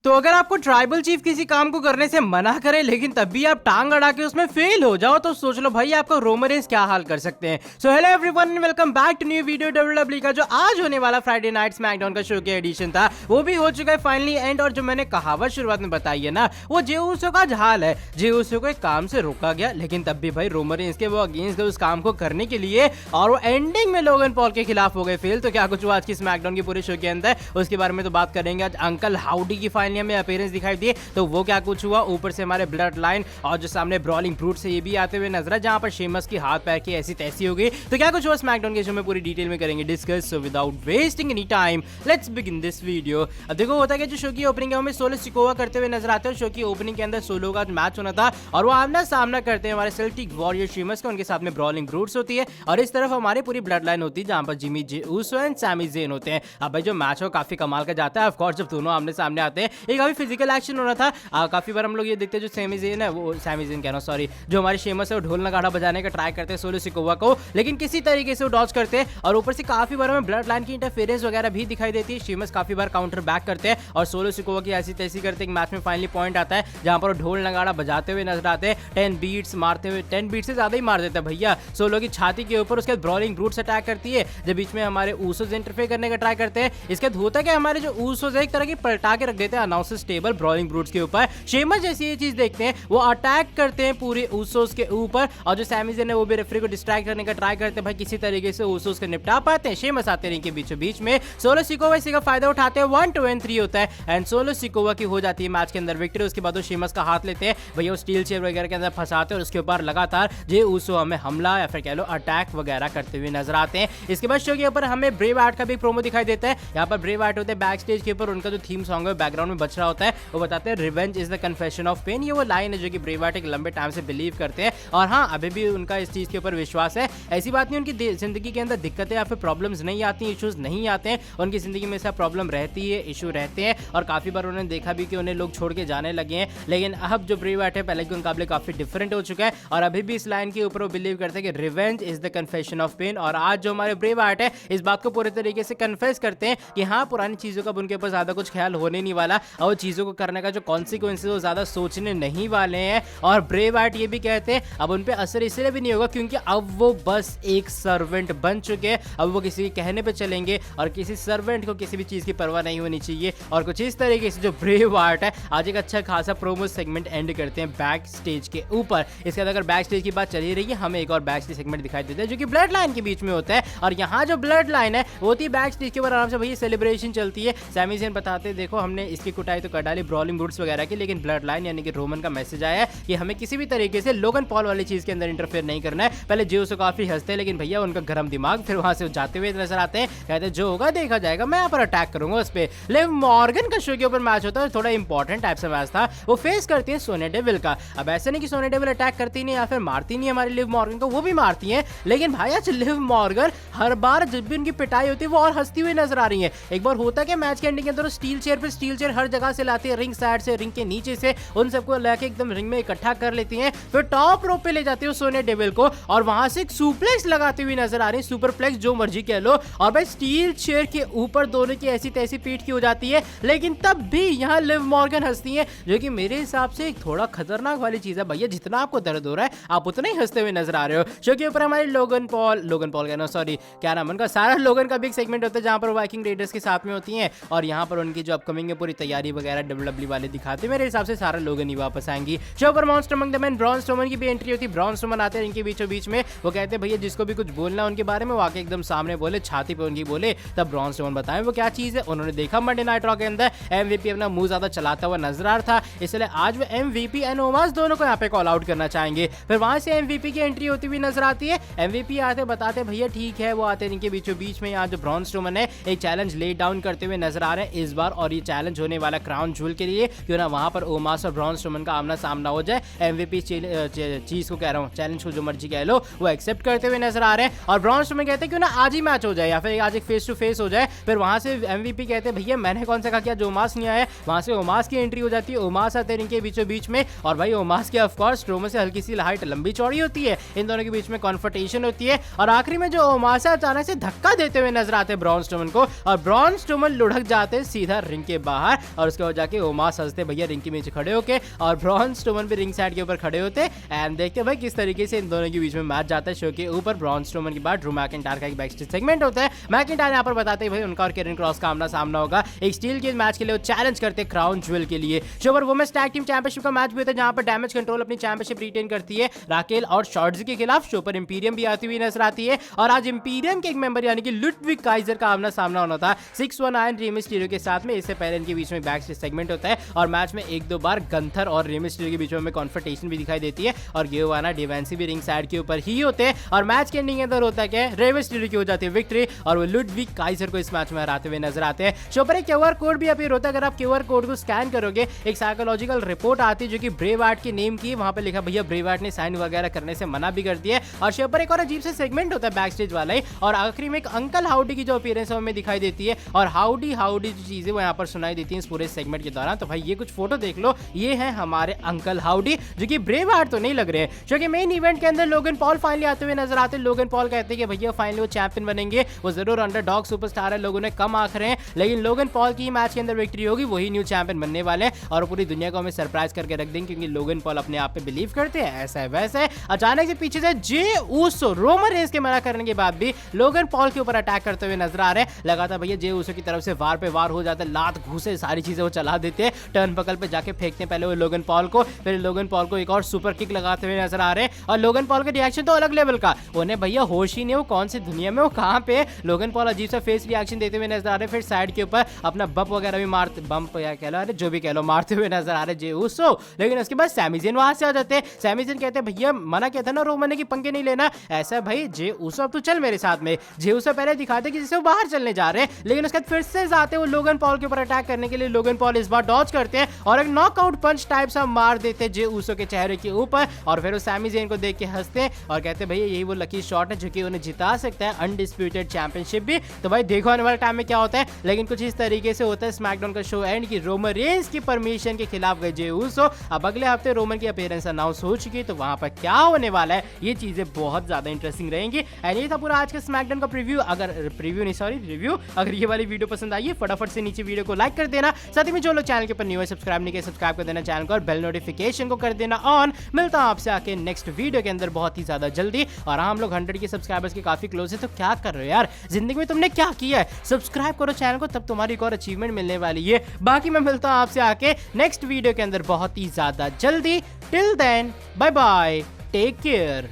तो अगर आपको ट्राइबल चीफ किसी काम को करने से मना करे लेकिन तब भी आप टांग अड़ा के उसमें फेल हो जाओ तो सोच लो भाई आपका रोमन रेंस क्या हाल कर सकते हैं। So hello everyone, welcome back to new video. WWE का जो आज होने वाला फ्राइडे नाइट स्मैकडाउन का शो के एडिशन था वो भी हो चुका है फाइनली एंड। और जो मैंने कहावत शुरुआत में बताई है ना, वो जे उसो का हाल है। जे उसो को एक काम से रोका गया लेकिन तब भी भाई रोमन रेंस के वो अगेंस्ट गए उस काम को करने के लिए और वो एंडिंग में लोगन पॉल के खिलाफ हो गए फेल। तो क्या कुछ हुआ आज की स्मैकडाउन की पूरे शो के अंदर, उसके बारे में तो बात करेंगे। आज अंकल हाउडी की फाइनली हमें अपीयरेंस दिखाई दिए तो वो क्या कुछ हुआ, ऊपर से हमारे ब्लड लाइन और जो सामने ब्रॉलिंग ब्रूट से ये भी आते हुए नजर है, जहां पर शेमस की हाथ पैर की ऐसी तैसी हो गई। तो क्या कुछ हुआ स्मैकडाउन के शो में पूरी डिटेल में करेंगे discuss. So without wasting any time let's begin this video. अब देखो होता है कि जो शो की ओपनिंग है हमें सोलो सिकोवा करते हुए नजर आते हैं। शो की ओपनिंग के अंदर सोलो का मैच होना था और वो आमना सामना करते हैं हमारे सेल्टिक वॉरियर शेमस का, उनके साथ में ब्रॉलिंग ब्रूट्स होती है और इस तरफ हमारी पूरी ब्लड लाइन होती है जहां पर Jimmy Jey Uso and Sami Zayn होते हैं। अब भाई जो मैच हो काफी कमाल का जाता है। ऑफ कोर्स जब दोनों आमने सामने आते हैं एक काफी फिजिकल एक्शन होना था। काफी बार हम लोग ये देखते हैं जो सैमी ज़ेन है, वो सैमी ज़ेन कह रहा हूं सॉरी, जो हमारी शेमस है वो ढोल नगाड़ा बजाने का ट्राई करते हैं सोलो सिकोवा को, लेकिन किसी तरीके से वो डॉज करते हैं और ऊपर से काफी बार हमें ब्लड लाइन की इंटरफेरेंस वगैरह भी दिखाई देती है। शेमस काफी बार काउंटर बैक करते हैं और सोलो सिकोवा की ऐसी तैसी करते हैं। मैच में फाइनली पॉइंट आता है जहां पर ढोल नगाड़ा बजाते हुए नजर आते हैं, 10 बीट्स मारते हुए, 10 बीट से ज्यादा ही मार देता है भैया सोलो की छाती के ऊपर। उसके बाद ब्रॉलिंग ब्रूट्स अटैक करती है जब बीच में हमारे ऊसोस इंटरफेयर करने का ट्राई करते हैं। इसके बाद होता है कि हमारे जो ऊसोस एक तरह की पलटा के रख देते हैं अनाउंसर्स टेबल ब्रॉलिंग ब्रूट्स के ऊपर। शेमस जैसी ये चीज देखते हैं वो अटैक करते हैं पूरे ऊसोस के ऊपर और जो सैमी ज़ेन है वो भी रेफरी को डिस्ट्रैक्ट करने का ट्राई करते हैं। भाई किसी तरीके से ऊसोस को निपटा पाते हैं। शेमस आते हैं इनके बीचों बीच में, सोलो सिकोवा इसी का फायदा उठाते हैं। 1-2-3 होता है एंड सोलो सिकोवा की हो जाती है मैच के अंदर विक्ट्री। उसके बाद वो शेमस का हाथ लेते हैं भैया, वो स्टील चेयर वगैरह के अंदर फंसाते हैं और उसके ऊपर लगातार जे ऊसो हमें हमला या फिर कह लो अटैक वगैरह करते हुए नजर आते हैं। इसके बाद शो के ऊपर हमें ब्रेव आर्ट का भी प्रोमो दिखाई देता है। यहाँ पर ब्रेव आर्ट होते हैं बैक स्टेज के ऊपर, उनका जो थीम सॉन्ग है बैकग्राउंड में बज रहा होता है। वो बताते हैं revenge is the confession of pain. ये वो लाइन है जो कि ब्रेव आर्ट एक लंबे टाइम से बिलीव करते हैं और हाँ अभी भी उनका इस चीज के ऊपर विश्वास है। ऐसी बात नहीं उनकी जिंदगी के अंदर दिक्कतें या फिर प्रॉब्लम्स नहीं आती, इश्यूज नहीं आते हैं, उनकी जिंदगी में ऐसा प्रॉब्लम रहती है, इशू रहते हैं और काफी बार उन्होंने देखा भी कि उन्हें लोग छोड़ के जाने लगे हैं। लेकिन अब जो ब्रेव आर्ट है पहले के मुकाबले काफी डिफरेंट हो चुका है और अभी भी इस लाइन के ऊपर वो बिलीव करते हैं कि revenge is the confession of pain. और आज जो हमारे ब्रेव आर्ट है इस बात को पूरे तरीके से कन्फेस करते हैं कि हाँ पुरानी चीजों का उनके ऊपर ज्यादा कुछ ख्याल होने नहीं वाला और चीजों को करने का जो कॉन्सिक्वेंसेस वो ज्यादा सोचने नहीं वाले हैं। और ब्रेव आर्ट ये भी कहते हैं अब उन पे असर इसलिए भी नहीं होगा क्योंकि अब वो बस एक सर्वेंट बन चुके हैं। अब वो किसी के कहने पे चलेंगे और किसी सर्वेंट को किसी भी चीज की परवाह नहीं होनी चाहिए। और कुछ इस तरीके से जो ब्रेव आर्ट है आज एक अच्छा खासा प्रोमो सेगमेंट एंड करते हैं बैक स्टेज के ऊपर। इसके बाद अगर बैक स्टेज की बात चली रही है हमें एक और बैक स्टेज सेगमेंट दिखाई देता है जो कि ब्लड लाइन के बीच में होता है और यहाँ जो ब्लड लाइन है होती है बैक स्टेज के ऊपर आराम से भैया सेलिब्रेशन चलती है। सैमी ज़ेन बताते हैं देखो हमने इसकी कुटाई तो कर डाली ब्रॉलिंग ब्रूट्स वगैरह की, लेकिन ब्लड लाइन यानी कि रोमन का मैसेज आया है कि हमें किसी भी तरीके से लोगन पॉल वाली चीज के अंदर इंटरफेयर नहीं करना है। पहले जे उसो काफी हंसते हैं लेकिन भैया उनका गर्म दिमाग फिर वहां से जाते हुए नजर आते हैं, कहते हैं जो होगा देखा जाएगा, मैं यहाँ पर अटैक करूंगा उस पर। लिव मॉर्गन का शो के ऊपर मैच होता है, थोड़ा इंपॉर्टेंट टाइप से मैच था। वो फेस करती है सोनिया डेविल का। अब ऐसे नहीं कि सोनिया डेविल अटैक करती नहीं या फिर मारती नहीं हमारी लिव मॉर्गन को, वो भी मारती है लेकिन भाई आज लिव मॉर्गन हर बार जब भी उनकी पिटाई होती है वो और हंसती हुई नजर आ रही है। एक बार होता है कि मैच के एंडिंग के अंदर स्टील चेयर पे स्टील चेयर हर जगह से लाती है, रिंग साइड से, रिंग के नीचे से, उन सबको लाके एकदम रिंग में इकट्ठा कर लेती हैं, फिर टॉप रोप पे ले जाती है सोनिया डेविल को और वहां से एक सुप्लेक्स लगाती हुई नजर आ रही है, सुपरप्लेक्स जो मर्जी कह लो। और भाई स्टील चेयर के ऊपर दोनों की ऐसी तैसी पीठ की हो जाती है लेकिन तब भी यहाँ लिव मॉर्गन हंसती है जो कि मेरे हिसाब से एक थोड़ा खतरनाक वाली चीज है भैया। जितना आपको दर्द हो रहा है आप उतना ही हंसते हुए नजर आ रहे हो। शो के ऊपर हमारे लोगन पॉल कहना सॉरी क्या नाम उनका, सारा लोगन का भी एक सेगमेंट होता है जहां पर वाइकिंग रेडर्स के साथ में होती हैं और यहाँ पर उनकी जो अपकमिंग है पूरी तैयारी वगैरह डब्ल्यूडब्ल्यूई वाले दिखाते हैं। मेरे हिसाब से सारा लोगन ही वापस आएंगी। शो पर monster among the man Braun Strowman की भी एंट्री होती है। ब्रॉन स्ट्रोमन आते हैं इनके बीचों बीच में, वो कहते हैं भैया जिसको भी कुछ बोलना उनके बारे में वाकई एकदम सामने बोले, छाती पे उनकी बोले, तब ब्रॉन स्ट्रोमन बताएं वो क्या चीज है। उन्होंने देखा मंडे नाइट रॉ के अंदर एमवीपी अपना मुंह ज्यादा चलाता हुआ नजर आ रहा था, इसलिए आज वो एमवीपी एंड ओमास दोनों को यहाँ पे कॉल आउट करना चाहेंगे। फिर वहां से एमवीपी की एंट्री होती हुई नजर आती है। एमवीपी आते बताते भैया ठीक है, वो आते हैं इनके बीचों बीच में। यहाँ जो ब्रॉन स्ट्रोमन है एक चैलेंज ले डाउन करते हुए नजर आ रहे हैं इस बार और ये चैलेंज होने वाला क्राउन जूल के लिए, क्यों ना वहां पर ओमास और ब्रॉन स्ट्रोमन का आमना सामना हो जाए। एमवीपी चीज को कह रहा हूँ, चैलेंज को जो मर्जी कह लो, वो एक्सेप्ट करते हुए नजर आ रहे हैं और ब्रॉन स्ट्रोमन कहते हैं क्यों ना आज ही मैच हो जाए या फिर आज एक फेस टू फेस हो जाए। फिर वहां से एमवीपी कहते हैं भैया मैंने कौन सा कहा क्या जो ओमास नहीं आया। वहां से ओमास की एंट्री हो जाती है, ओमास आते हैं इनके बीचों बीच में और भाई ओमास की ऑफकोर्स स्ट्रोमन से हल्की सी हाइट लंबी चौड़ी होती है, इन दोनों के बीच में कॉन्फ्रंटेशन होती है और आखिरी में जो ओमास अचानक से धक्का देते हुए नजर आते हैं ब्रॉन स्ट्रोमन को और ब्रॉन स्ट्रोमन लुढ़क जाते हैं सीधा रिंग के बाहर। और उसके बाद जाके ओमास हंसते भैया रिंग के नीचे खड़े होके और ब्रॉन स्ट्रोमन भी रिंग साइड के ऊपर खड़े होते एंड देखते भाई किस तरीके से इन दोनों के बीच में मैच जाता है शो के ऊपर। ब्रॉन स्ट्रोमन के बाद ड्रू मैकिंटायर का एक बैकस्टेज सेगमेंट होता है। मैकिंटायर यहाँ पर बताते हैं भाई उनका और केरन क्रॉस का आमना सामना होगा एक स्टील के मैच के लिए, वो चैलेंज करते हैं क्राउन ज्वेल के लिए। शो पर वुमेन्स टैग टीम चैंपियनशिप का मैच भी होता है जहां पर डैमेज कंट्रोल अपनी चैंपियनशिप रिटेन करती है राकेल और शॉर्ट्स के खिलाफ। शो पर इंपीरियम भी आती हुई नजर आती है और आज इंपीरियम के एक मेंबर यानी कि लुडविग काइजर का आमना सामना होना था 619 रे मिस्टीरियो के साथ में। इससे पहले इनके बीच में बैक स्टेज सेगमेंट होता है और मैच में एक दो बार गंथर और रे मिस्टीरियो के बीच में कॉन्फ्रंटेशन भी दिखाई देती है और गियोवाना डिवेंसी भी रिंग साइड के ऊपर ही होते हैं और मैच के एंडिंग के अंदर होता है क्या रे मिस्टीरियो की हो जाती है विक्ट्री और वो लुडविग काइजर को इस मैच में हराते हुए नजर आते हैं। शो पर एक क्यूआर कोड भी अपीयर होता है। अगर आप क्यूआर कोड को स्कैन करोगे एक साइकोलॉजिकल रिपोर्ट आती है जो कि ब्रेव आर्ट के नेम की, वहां पे लिखा भैया ब्रेव आर्ट ने साइन वगैरह करने से मना भी कर दिया है। और शो पर एक और अजीब से सेगमेंट होता है बैक स्टेज वाला ही और आखिरी में एक अंकल हाउडी की जो अपीयरेंस हमें दिखाई देती है और हाउडी हाउडी जो चीजें वो यहाँ पर सुनाई देती हैं इस पूरे सेगमेंट के दौरान। तो भाई ये कुछ फोटो देख लो, ये है हमारे अंकल हाउडी जो कि ब्रेव आर्ट तो नहीं लग रहे हैं। क्योंकि मेन इवेंट के अंदर लोगन पॉल फाइनली आते हुए नजर आते हैं। लोगन पॉल कहते हैं कि भैया फाइनली वो चैंपियन बनेंगे, वो जरूर अंडरडॉग सुपरस्टार है, लोगों ने कम आंक रहे हैं, लेकिन लोगन पॉल की मैच के अंदर विक्ट्री होगी, वही न्यू चैंपियन बनने वाले हैं और पूरी दुनिया को हमें सरप्राइज करके रख देंगे क्योंकि लोगन पॉल अपने आप पे बिलीव करते हैं। ऐसा है वैसा है। अचानक से पीछे से जे ऊसो रोमन रेंस के मना करने के बाद भी लोगन पॉल के ऊपर अटैक करते हुए नजर आ रहे हैं। लगातार भैया जे ऊसो की तरफ से वार पे वार हो जाता है, लात घूसे सारी चीजें वो चला देते हैं, टर्न बकल पे जाके फेंकते हैं पहले वो लोगन पॉल को, फिर लोगन पॉल को एक और सुपर किक लगाते हुए नजर आ रहे हैं और लोगन पॉल का रिएक्शन तो अलग लेवल का, उन्हें भैया होश ही नहीं वो कौन सी दुनिया में वो कहां पे। लोगन पॉल अजीब सा फेस रिएक्शन देते हुए नजर आ रहे हैं, फिर साइड के ऊपर अपना बप वगैरह भी मारते, बम्प या कह लो अरे जो भी कह लो, मारते हुए नजर आ रहे जे ऊसो। लेकिन उसके बाद सैमी ज़ेन वहां से आ जाते हैं। सैमी ज़ेन कहते हैं भैया मना किया था ना रोमन ने कि पंगे नहीं लेना, ऐसा भाई जे ऊसो अब तू चल मेरे साथ में। जे ऊसो पहले दिखाते कि जैसे वो बाहर चलने जा रहे हैं, लेकिन उसके बाद फिर से जाते वो लोगन पॉल के ऊपर अटैक करने के लिए। लोगन पॉल इस बार डॉज करते हैं और एक नॉकआउट पंच टाइप सा मार देते हैं जे ऊसो के चेहरे के ऊपर और फिर वो सैमी ज़ेन को देख के हंसते हैं और कहते हैं भैया यही वो लकी शॉट है जो कि उन्हें जिता सकता है अनडिस्प्यूटेड चैंपियनशिप भी। तो भाई देखो आने वाले टाइम में क्या होता है, लेकिन कुछ इस तरीके से होता है स्मैकडाउन का शो एंड की रोमन रेंस की परमिशन के खिलाफ गए जे ऊसो। अब अगले हफ्ते रोमन की अपीयरेंस अनाउंस हो चुकी है, तो वहां पर क्या होने वाला है ये चीजें बहुत ज्यादा इंटरेस्टिंग रहेंगी। एंड ये था पूरा आज का स्मैकडाउन का प्रीव्यू। अगर रिव्यू अगर ये वाली वीडियो पसंद आई है फटाफट से नीचे वीडियो को लाइक कर देना। साथ ही में जो लोग चैनल के ऊपर न्यू है सब्सक्राइब नहीं किया सब्सक्राइब कर देना चैनल को और बेल नोटिफिकेशन को कर देना ऑन। मिलता हूं आपसे आके नेक्स्ट वीडियो के अंदर बहुत ही ज्यादा जल्दी। और हम लोग 100 के सब्सक्राइबर्स के काफी क्लोज है, तो क्या कर रहे हो यार जिंदगी में, तुमने क्या किया है? सब्सक्राइब करो चैनल को, तब तुम्हारी एक और अचीवमेंट मिलने वाली है। बाकी मैं मिलता हूं आपसे आके नेक्स्ट वीडियो के अंदर बहुत ही ज्यादा जल्दी। Till then bye bye, take care.